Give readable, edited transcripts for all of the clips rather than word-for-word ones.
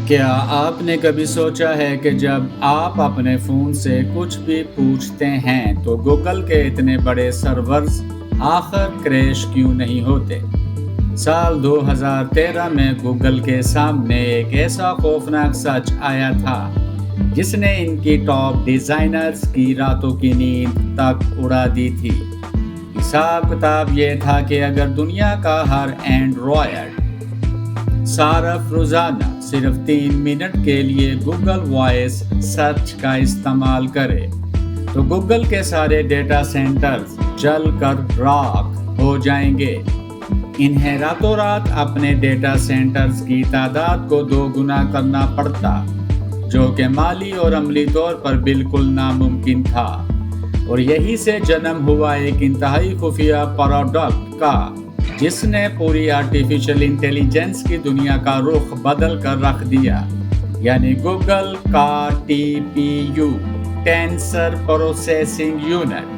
کیا آپ نے کبھی سوچا ہے کہ جب آپ اپنے فون سے کچھ بھی پوچھتے ہیں تو گوگل کے اتنے بڑے سرورز آخر کریش کیوں نہیں ہوتے؟ سال 2013 میں گوگل کے سامنے ایک ایسا خوفناک سچ آیا تھا جس نے ان کی ٹاپ ڈیزائنرز کی راتوں کی نیند تک اڑا دی تھی۔ حساب کتاب یہ تھا کہ اگر دنیا کا ہر اینڈرائڈ صارف روزانہ صرف 3 منٹ کے لیے گوگل وائس سرچ کا استعمال کرے تو گوگل کے سارے ڈیٹا سینٹرز جل کر راکھ ہو جائیں گے۔ انہیں راتوں رات اپنے ڈیٹا سینٹرز کی تعداد کو 2 گنا کرنا پڑتا، جو کہ مالی اور عملی طور پر بالکل ناممکن تھا، اور یہی سے جنم ہوا ایک انتہائی خفیہ پروڈکٹ کا جس نے پوری آرٹیفیشل انٹیلیجنس کی دنیا کا رخ بدل کر رکھ دیا، یعنی گوگل کا TPU ٹینسر پروسیسنگ یونٹ۔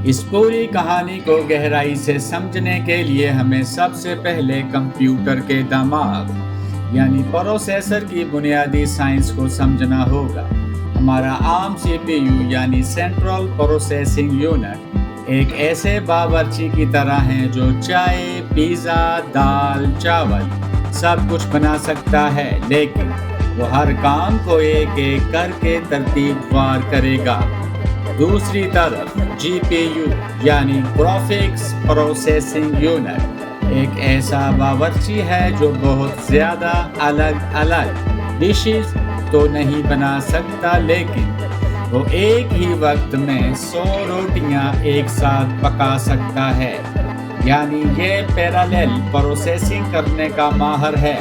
اس پوری کہانی کو گہرائی سے سمجھنے کے لیے ہمیں سب سے پہلے کمپیوٹر کے دماغ یعنی پروسیسر کی بنیادی سائنس کو سمجھنا ہوگا۔ ہمارا عام CPU یعنی سینٹرل پروسیسنگ یونٹ ایک ایسے باورچی کی طرح ہیں جو چائے، پیزا، دال، چاول سب کچھ بنا سکتا ہے، لیکن وہ ہر کام کو ایک ایک کر کے ترتیب وار کرے گا۔ دوسری طرف GPU یعنی گرافکس پروسیسنگ یونٹ ایک ایسا باورچی ہے جو بہت زیادہ الگ الگ ڈشز تو نہیں بنا سکتا، لیکن وہ ایک ہی وقت میں 100 روٹیاں ایک ساتھ پکا سکتا ہے، یعنی یہ پیرالل پروسیسنگ کرنے کا ماہر ہے۔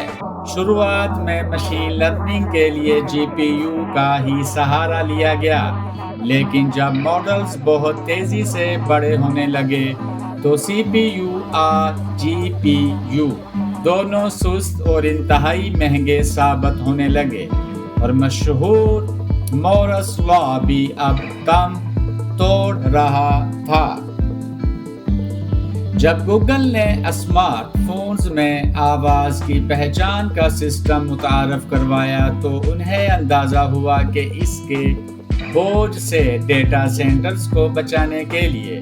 شروعات میں مشین لرننگ کے لیے GPU کا ہی سہارا لیا گیا، لیکن جب ماڈلز بہت تیزی سے بڑے ہونے لگے تو CPU اور GPU دونوں سست اور انتہائی مہنگے ثابت ہونے لگے، اور مشہور مورس لا بھی اب دم توڑ رہا تھا۔ جب گوگل نے اسمارٹ فونز میں آواز کی پہچان کا سسٹم متعارف کروایا تو انہیں اندازہ ہوا کہ اس کے بوجھ سے ڈیٹا سینٹرز کو بچانے کے لیے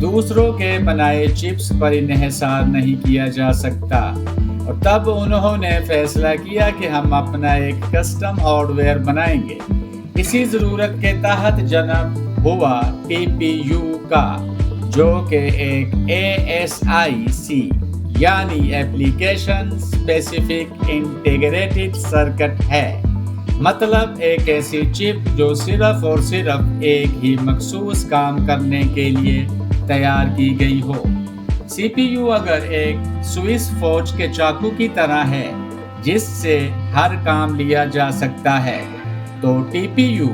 دوسروں کے بنائے چپس پر انحصار نہیں کیا جا سکتا، اور تب انہوں نے فیصلہ کیا کہ ہم اپنا ایک کسٹم ہارڈ ویئر بنائیں گے۔ اسی ضرورت کے تحت جنم ہوا TPU کا، جو کہ ایک ASIC یعنی ایپلیکیشن اسپیسیفک انٹیگریٹڈ سرکٹ ہے، مطلب ایک ایسی چپ جو صرف اور صرف ایک ہی مخصوص کام کرنے کے لیے تیار کی گئی ہو۔ CPU اگر ایک سوئس فوج کے چاقو کی طرح ہے جس سے ہر کام لیا جا سکتا ہے، تو TPU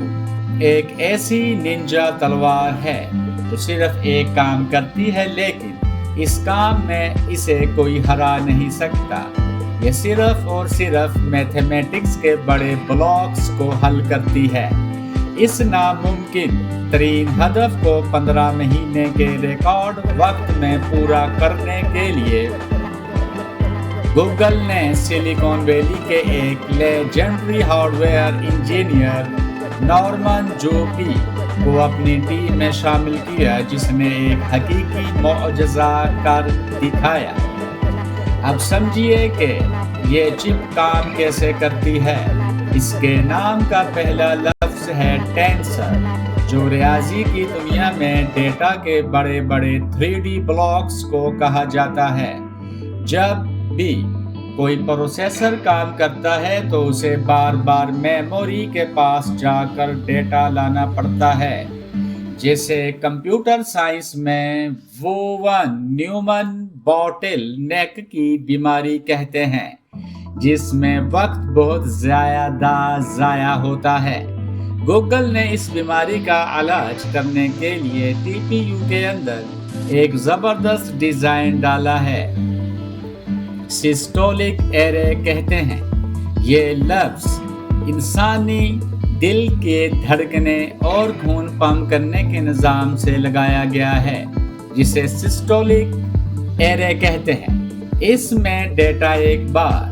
ایک ایسی ننجا تلوار ہے جو صرف ایک کام کرتی ہے، لیکن اس کام میں اسے کوئی ہرا نہیں سکتا۔ یہ صرف اور صرف میتھمیٹکس کے بڑے بلاکس کو حل کرتی ہے۔ اس ناممکن ترین ہدف کو 15 مہینے کے ریکارڈ وقت میں پورا کرنے کے لیے گوگل نے سلیکون ویلی کے ایک legendary hardware engineer Norman Jouppi کو اپنی ٹیم میں شامل کیا، جس نے ایک حقیقی معجزہ کر دکھایا۔ اب سمجھیے کہ یہ چپ کام کیسے کرتی ہے۔ اس کے نام کا پہلا لفظ ہے ٹینسر، جو ریاضی کی دنیا میں ڈیٹا کے بڑے بڑے 3D بلاکس کو کہا جاتا ہے۔ جب بھی کوئی پروسیسر کام کرتا ہے تو اسے بار بار میموری کے پاس جا کر ڈیٹا لانا پڑتا ہے، جسے کمپیوٹر سائنس میں وون نیومن باٹل نیک کی بیماری کہتے ہیں، جس میں وقت بہت زیادہ ضائع ہوتا ہے۔ گوگل نے اس بیماری کا علاج کرنے کے لیے TPU کے اندر ایک زبردست ڈیزائن ڈالا ہے، سسٹولک ایرے کہتے ہیں۔ یہ لفظ انسانی دل کے دھڑکنے اور خون پمپ کرنے کے نظام سے لگایا گیا ہے، جسے سسٹولک ایرے کہتے ہیں۔ اس میں ڈیٹا ایک بار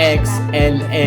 XLA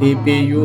TPU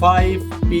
5P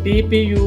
TPU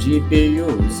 GPUs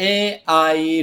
AI